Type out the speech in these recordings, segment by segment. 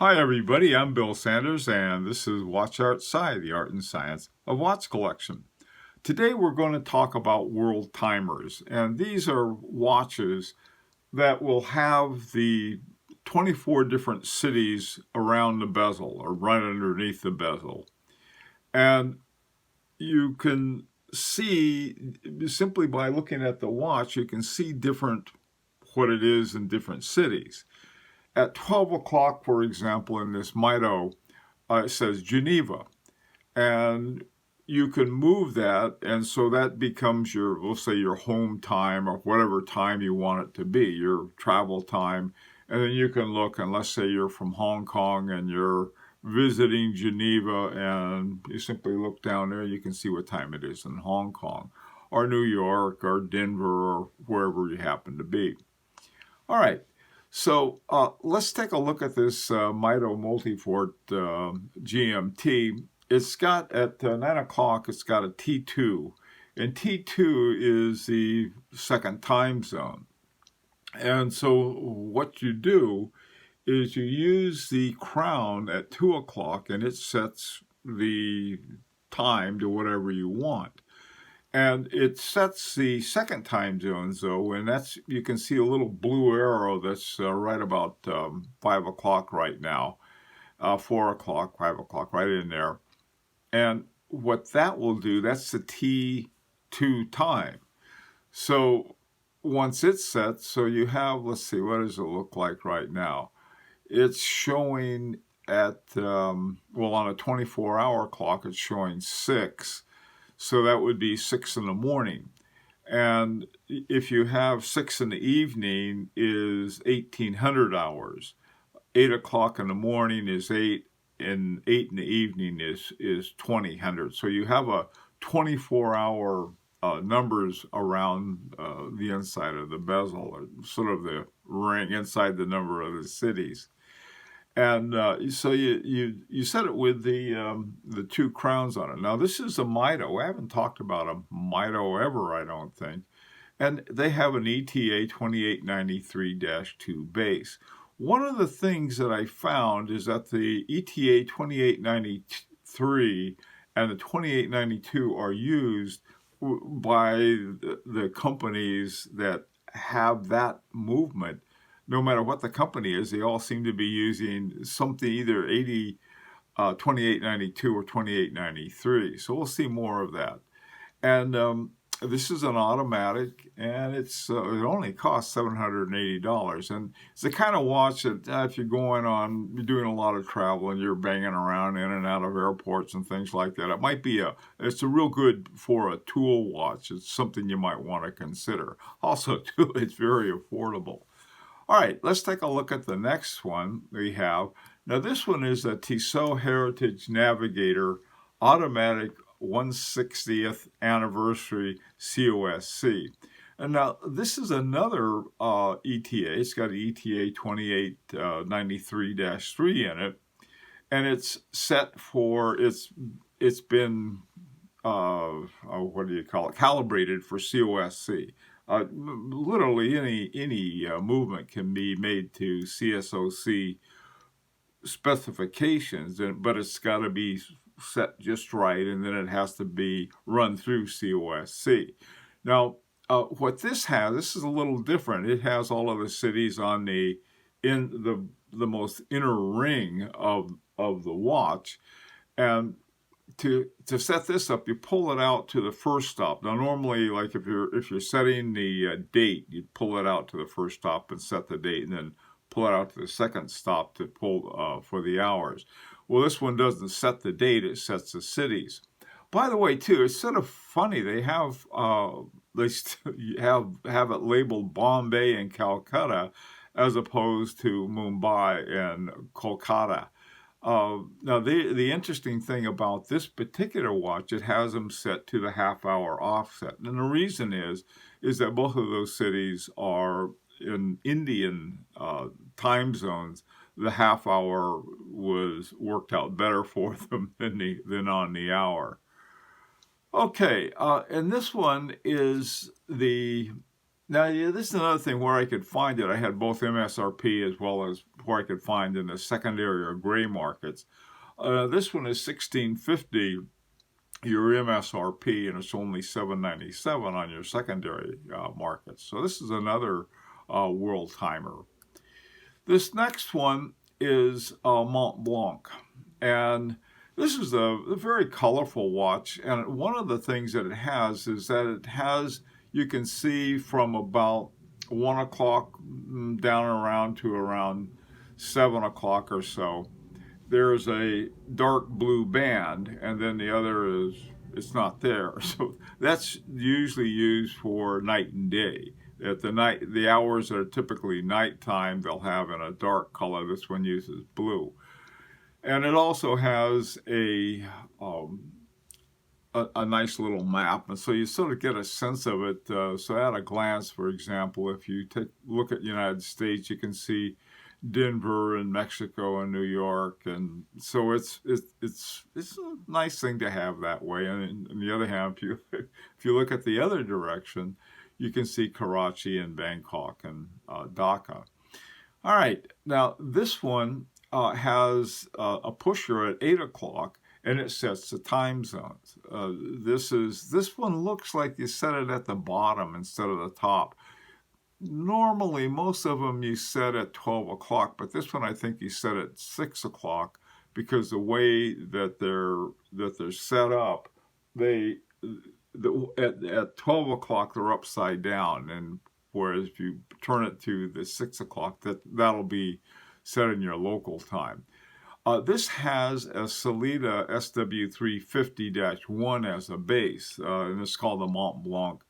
Hi everybody, I'm Bill Sanders and this is Watch Art Sci, the art and science of watch collection. Today we're going to talk about world timers, and these are watches that will have the 24 different cities around the bezel or right underneath the bezel. And you can see, simply by looking at the watch, you can see what it is in different cities. At 12 o'clock, for example, in this Mito, it says Geneva. And you can move that, and so that becomes your, we'll say, your home time or whatever time you want it to be, your travel time. And then you can look, and let's say you're from Hong Kong and you're visiting Geneva, and you simply look down there, you can see what time it is in Hong Kong, or New York, or Denver, or wherever you happen to be. All right. So let's take a look at this Mito Multifort GMT. It's got, at 9 o'clock, it's got a T2. And T2 is the second time zone. And so what you do is you use the crown at 2 o'clock, and it sets the time to whatever you want. And it sets the second time zones, though, and that's, you can see a little blue arrow that's right about 5 o'clock right now, 4 o'clock, 5 o'clock, right in there. And what that will do, that's the T2 time. So once it's set, so you have, let's see, what does it look like right now? It's showing at, well, on a 24-hour clock, it's showing 6. So that would be 6 in the morning. And if you have 6 in the evening is 1800 hours. 8 o'clock in the morning is 8, and 8 in the evening is 2000. So you have a 24-hour numbers around the inside of the bezel, or sort of the ring inside the number of the cities. And so you set it with the two crowns on it. Now this is a Mito. I haven't talked about a Mito ever, I don't think. And they have an ETA 2893-2 base. One of the things that I found is that the ETA 2893 and the 2892 are used by the companies that have that movement. No matter what the company is, they all seem to be using something, either 2892 or 2893. So we'll see more of that. And this is an automatic, and it only costs $780. And it's the kind of watch that if you're you're doing a lot of travel and you're banging around in and out of airports and things like that, it might be it's a real good for a tool watch. It's something you might want to consider. Also, too, it's very affordable. All right, let's take a look at the next one we have. Now, this one is a Tissot Heritage Navigator Automatic 160th Anniversary COSC. And now, this is another ETA. It's got an ETA 2893-3 in it. And it's set for, it's been, what do you call it, calibrated for COSC. Literally any movement can be made to CSOC specifications, but it's got to be set just right, and then it has to be run through COSC. Now, what this is a little different. It has all of the cities in the most inner ring of the watch, and to set this up, you pull it out to the first stop. Now, normally, like if you're setting the date, you pull it out to the first stop and set the date, and then pull it out to the second stop to pull for the hours. Well, this one doesn't set the date; it sets the cities. By the way, too, it's sort of funny. They have have it labeled Bombay and Calcutta, as opposed to Mumbai and Kolkata. Now, the interesting thing about this particular watch, it has them set to the half-hour offset. And the reason is that both of those cities are in Indian time zones. The half-hour was worked out better for them than on the hour. Okay, and this one is the Now, yeah, this is another thing where I could find it. I had both MSRP as well as where I could find in the secondary or gray markets. This one is $16.50 your MSRP, and it's only $7.97 on your secondary markets. So this is another Wordtimer. This next one is Montblanc, and this is a very colorful watch. And one of the things that it has is that it has, you can see from about 1 o'clock down around to around 7 o'clock or so, there's a dark blue band, and then the other is, it's not there. So that's usually used for night and day. At the hours that are typically nighttime, they'll have in a dark color. This one uses blue. And it also has a nice little map, and so you sort of get a sense of it. So at a glance, for example, if you look at the United States, you can see Denver and Mexico and New York, and so it's a nice thing to have that way. And on the other hand, if you look at the other direction, you can see Karachi and Bangkok and Dhaka. All right, now this one has a pusher at 8 o'clock, and it sets the time zones. This one looks like you set it at the bottom instead of the top. Normally, most of them you set at 12 o'clock, but this one I think you set at 6 o'clock because the way that they're set up, at 12 o'clock they're upside down, and whereas if you turn it to the 6 o'clock, that'll be set in your local time. This has a Sellita SW350-1 as a base, and it's called the Montblanc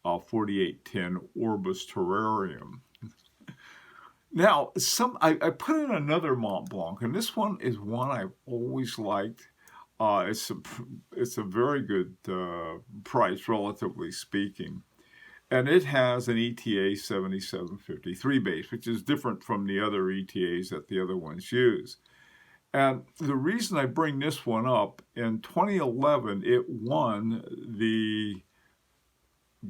4810 Orbis Terrarum. Now, I put in another Montblanc, and this one is one I've always liked. It's a very good price, relatively speaking. And it has an ETA 7753 base, which is different from the other ETAs that the other ones use. And the reason I bring this one up, in 2011, it won the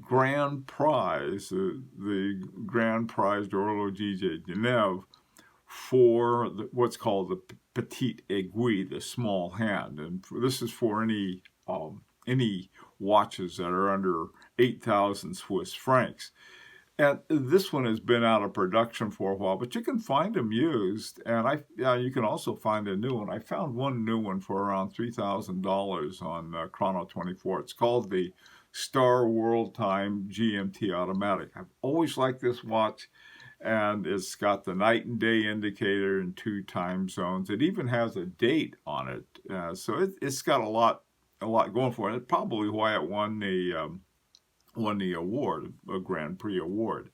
Grand Prize, the Grand Prize d'Horlogerie de Genève for what's called the Petite Aiguille, the small hand. And this is for any watches that are under 8,000 Swiss francs. And this one has been out of production for a while, but you can find them used, and you can also find a new one. I found one new one for around $3,000 on Chrono24. It's called the Star World Time GMT Automatic. I've always liked this watch, and it's got the night and day indicator in 2 time zones. It even has a date on it, so it's got a lot going for it. It's probably why it won the award, a Grand Prix award.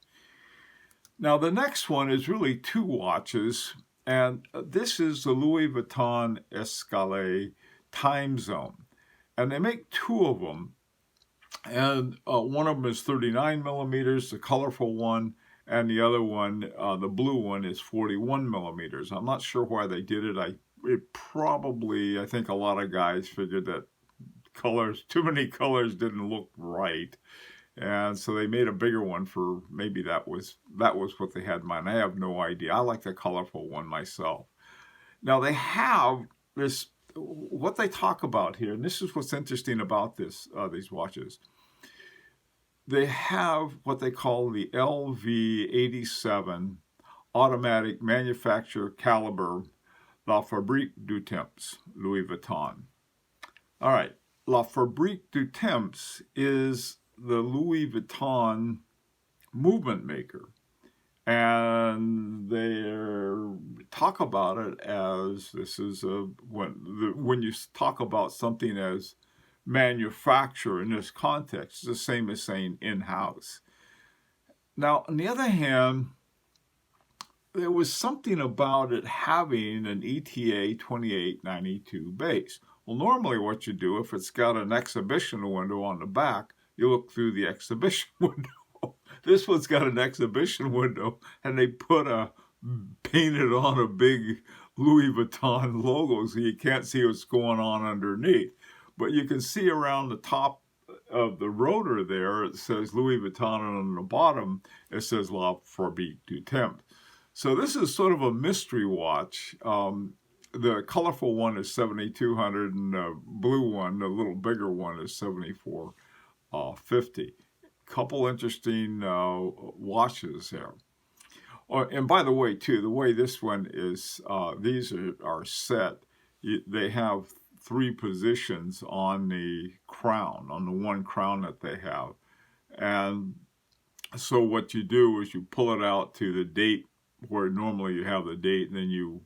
Now the next one is really 2 watches, and this is the Louis Vuitton Escale time zone, and they make 2 of them, and one of them is 39 millimeters, the colorful one, and the other one, the blue one, is 41 millimeters. I'm not sure why they did it. I think a lot of guys figured that too many colors didn't look right, and so they made a bigger one for, maybe that was what they had in mind. I have no idea. I like the colorful one myself. Now they have this, what they talk about here, and this is what's interesting about these watches. They have what they call the LV87 automatic manufacture caliber La Fabrique du Temps, Louis Vuitton. All right, La Fabrique du Temps is the Louis Vuitton movement maker, and they talk about it as this is when you talk about something as manufacture in this context, it's the same as saying in-house. Now, on the other hand, there was something about it having an ETA 2892 base. Well, normally what you do, if it's got an exhibition window on the back, you look through the exhibition window. This one's got an exhibition window, and they painted on a big Louis Vuitton logo, so you can't see what's going on underneath. But you can see around the top of the rotor there, it says Louis Vuitton, and on the bottom it says La Fabrique du Temps. So this is sort of a mystery watch. The colorful one is 7,200, and the blue one, the little bigger one, is 7,450. Couple interesting watches there. Oh, and by the way, too, the way this one is, these are set. They have 3 positions on the crown, on the one crown that they have. And so what you do is you pull it out to the date where normally you have the date, and then you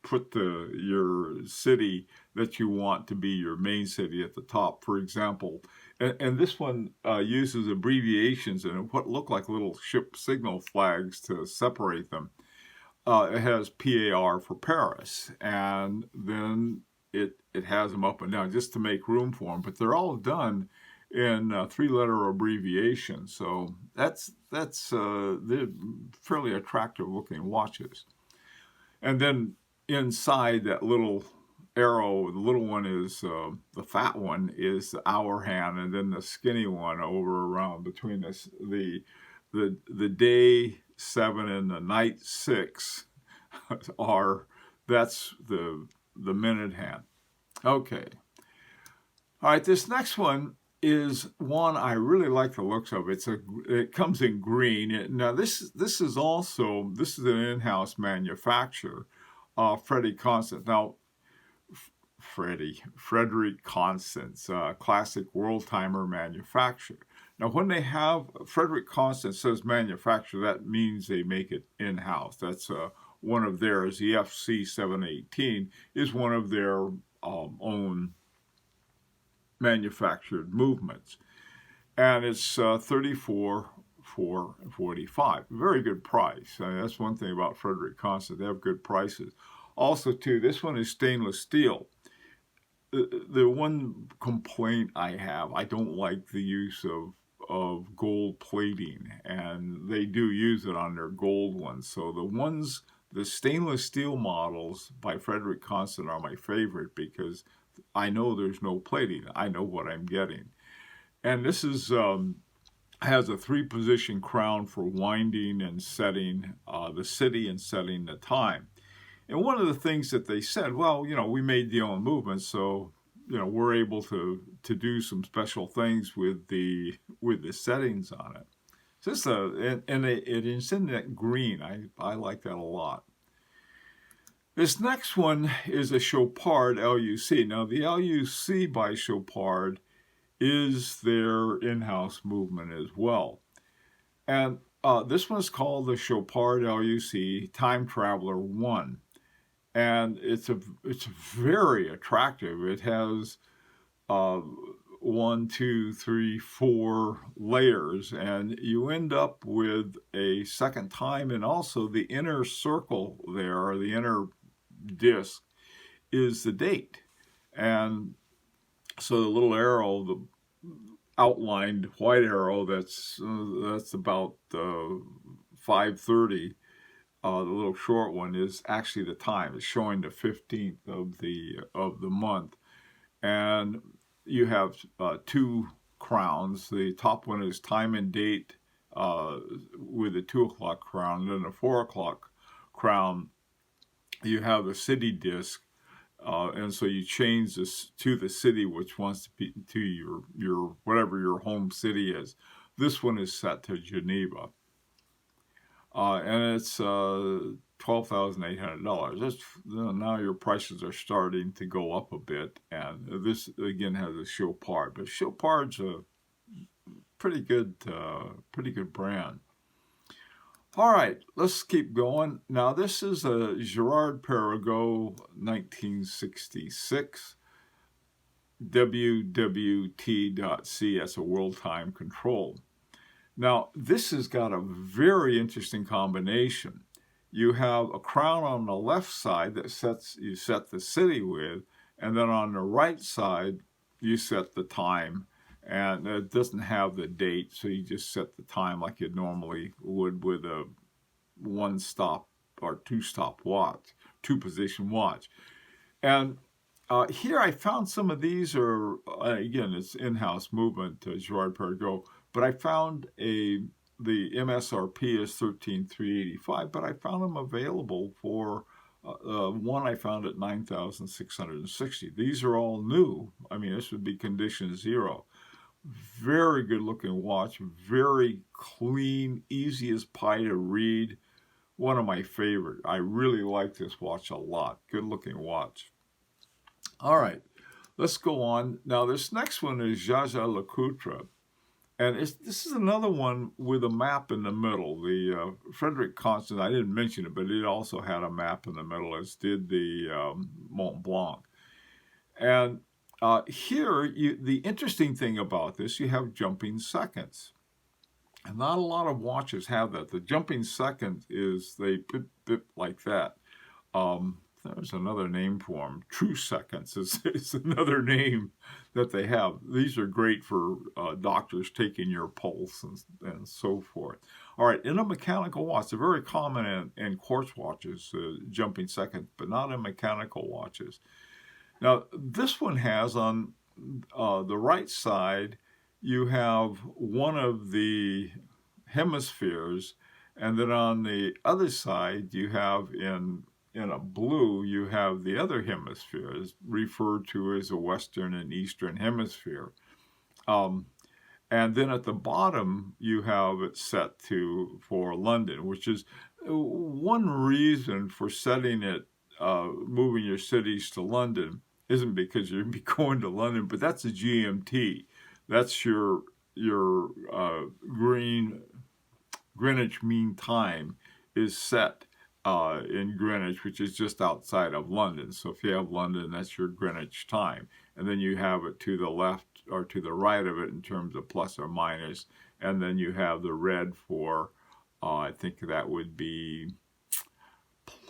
put your city that you want to be your main city at the top. For example, and this one uses abbreviations and what look like little ship signal flags to separate them. It has PAR for Paris, and then it has them up and down just to make room for them. But they're all done in 3-letter abbreviations, so they're fairly attractive looking watches. And then inside that little arrow, the little one is the fat one is the hour hand, and then the skinny one over around between this the day 7 and the night 6 that's the minute hand. Okay. All right, this next one is one I really like the looks of. It comes in green. Now this is an in-house manufacturer, Frederique Constant. Now Frederique Constant's classic Wordtimer manufacturer. Now when they have Frederique Constant says manufacturer, that means they make it in-house. That's one of theirs. The FC718 is one of their own manufactured movements, and it's $34,445. Very good price. I mean, that's one thing about Frederique Constant. They have good prices. Also, too, this one is stainless steel. The one complaint I have, I don't like the use of gold plating, and they do use it on their gold ones. So the stainless steel models by Frederique Constant are my favorite because I know there's no plating. I know what I'm getting. And this is has a 3-position crown for winding and setting the city and setting the time. And one of the things that they said, well, we made the own movement, so we're able to do some special things with the settings on it. So it's in that green. I like that a lot. This next one is a Chopart L.U.C. Now, the L.U.C. by Chopart is their in-house movement as well. And this one's called the Chopart L.U.C. Time Traveler 1. And it's very attractive. It has 1, 2, 3, 4 layers, and you end up with a second time, and also the inner circle there, or the inner disc, is the date. And so the little arrow, the outlined white arrow, that's about 5:30. The little short one is actually the time. It's showing the 15th of the month, and you have 2 crowns. The top one is time and date with the 2 o'clock crown, and then the 4 o'clock crown. You have the city disc, and so you change this to the city which wants to be to your whatever your home city is. This one is set to Geneva, and it's $12,800. Now your prices are starting to go up a bit, and this again has a Chopart, but Chopart's a pretty good brand. All right, let's keep going. Now, this is a Girard-Perregaux 1966 WWT.C. That's a world time control. Now, this has got a very interesting combination. You have a crown on the left side that you set the city with, and then on the right side, you set the time. And it doesn't have the date, so you just set the time like you normally would with a 1-stop or 2-stop watch, 2-position watch. And Here I found some of these are, again, it's in-house movement, Girard-Perregaux, but I found the MSRP is 13,385, but I found them available for, one I found at 9,660. These are all new. I mean, this would be condition 0. Very good looking watch, very clean, easy as pie to read. One of my favorite. I really like this watch a lot. Good looking watch. All right, let's go on. Now, this next one is Jaeger-LeCoultre. And this is another one with a map in the middle. The Frederique Constantin, I didn't mention it, but it also had a map in the middle, as did the Montblanc. And here, the interesting thing about this, you have jumping seconds. And not a lot of watches have that. The jumping second is they bip, bip like that. There's another name for them. True seconds is another name that they have. These are great for doctors taking your pulse and so forth. All right, in a mechanical watch, they're very common in quartz watches, jumping second, but not in mechanical watches. Now, this one has on the right side, you have one of the hemispheres, and then on the other side, you have in a blue, you have the other hemispheres, referred to as the Western and Eastern Hemisphere. And then at the bottom, you have it set for London, which is one reason for setting it, moving your cities to London, isn't because you'd be going to London, but that's a GMT. That's your Greenwich Mean Time is set in Greenwich, which is just outside of London. So if you have London, that's your Greenwich time. And then you have it to the left or to the right of it in terms of plus or minus. And then you have the red for, I think that would be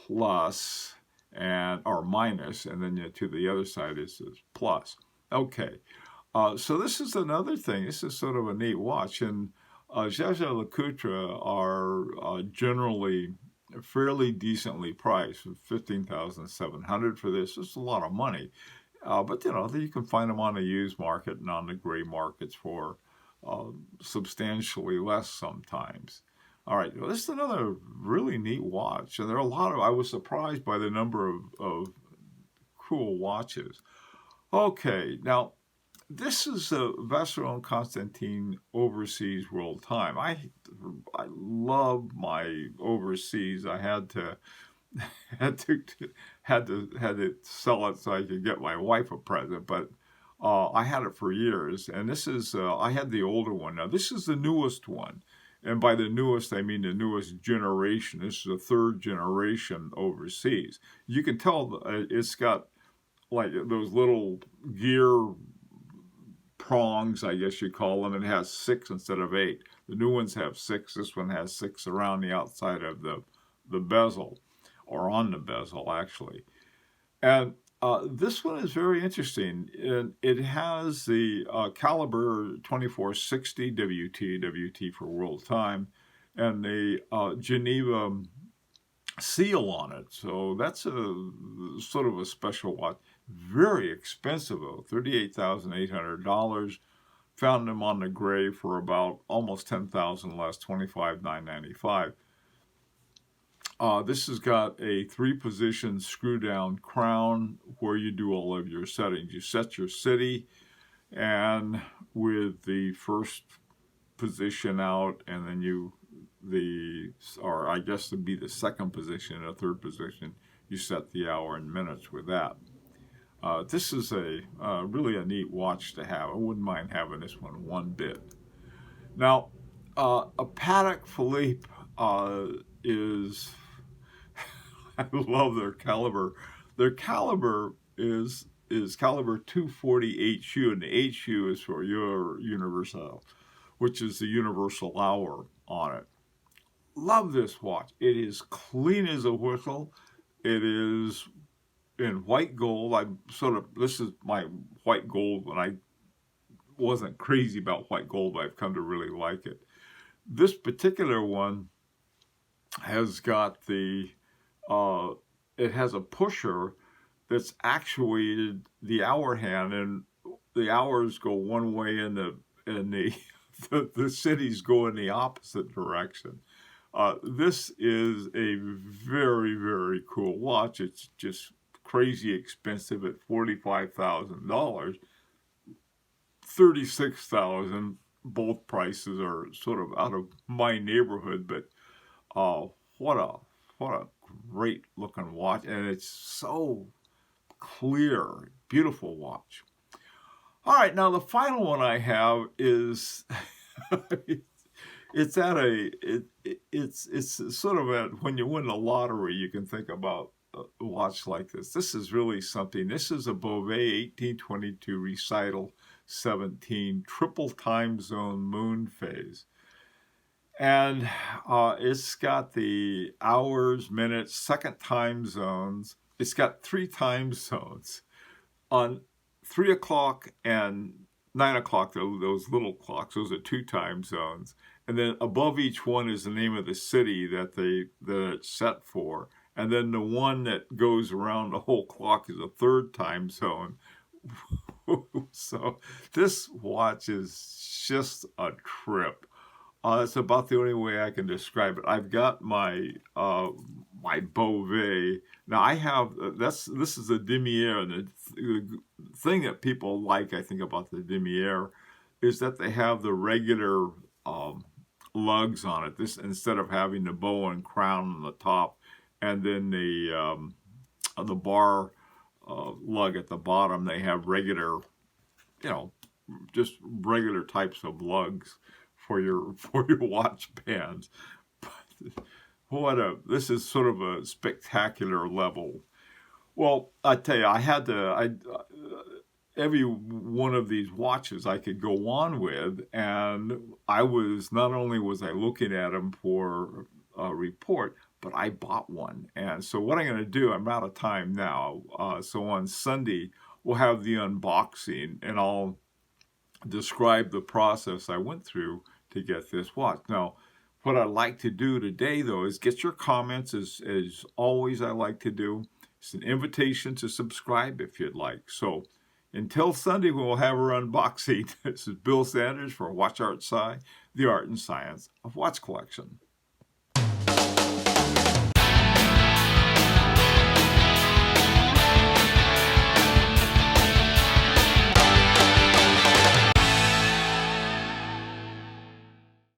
plus or minus. And then to the other side is plus. Okay. So this is another thing. This is sort of a neat watch. And Jaeger-LeCoultre are generally fairly decently priced, $15,700 for this. It's a lot of money, but you can find them on the used market and on the gray markets for substantially less sometimes. All right, well, this is another really neat watch, and there are a lot of. I was surprised by the number of cool watches. Okay, now this is a Vacheron Constantin Overseas World Time. I love my overseas. I had to sell it so I could get my wife a present, but I had it for years. And this is I had the older one. Now this is the newest one, and by the newest I mean the newest generation. This is the third generation overseas. You can tell it's got like those little gear prongs, I guess you call them. It has 6 instead of 8. The new ones have 6. This one has 6 around the outside of the bezel, or on the bezel, actually. And this one is very interesting. It has the caliber 2460 WT for world time, and the Geneva seal on it. So that's a sort of a special watch. Very expensive though, $38,800. Found them on the gray for about almost $10,000 less, $25,995. This has got a 3-position screw-down crown where you do all of your settings. You set your city, and with the first position out, and then or I guess it'd be the second position and a third position, you set the hour and minutes with that. This is really a neat watch to have. I wouldn't mind having this one bit. Now, a Patek Philippe is, I love their caliber. Their caliber is caliber 240 HU, and the HU is for your universal, which is the universal hour on it. Love this watch. It is clean as a whistle. It is in white gold. This is my white gold when I wasn't crazy about white gold, but I've come to really like it. This particular one has got it has a pusher that's actuated the hour hand, and the hours go one way and the cities go in the opposite direction. This is a very, very cool watch. It's just crazy expensive at $45,000. $36,000. Both prices are sort of out of my neighborhood, but what a great looking watch, and it's so clear, beautiful watch. All right, now the final one I have is it's sort of at when you win the lottery, you can think about a watch like this. This is really something. This is a Bovet 1822 Recital 17 triple time zone moon phase. And it's got the hours, minutes, second time zones. It's got 3 time zones. On 3 o'clock and 9 o'clock, those little clocks, those are 2 time zones. And then above each one is the name of the city that it's set for. And then the one that goes around the whole clock is a 3rd time zone. So this watch is just a trip. It's about the only way I can describe it. I've got my my Bovet. Now I have this is a demi-heure, and the thing that people like, I think, about the demi-heure is that they have the regular lugs on it. This, instead of having the bow and crown on the top, and then the bar lug at the bottom, they have regular, just regular types of lugs for your watch bands. But this is sort of a spectacular level. Well, I tell you, every one of these watches I could go on with, and not only was I looking at them for a report, but I bought one. And so what I'm going to do, I'm out of time now, so on Sunday we'll have the unboxing, and I'll describe the process I went through to get this watch. Now, what I'd like to do today, though, is get your comments, as always I like to do. It's an invitation to subscribe if you'd like. So until Sunday, when we'll have our unboxing, this is Bill Sanders for Watch Art Sci, the art and science of watch collection.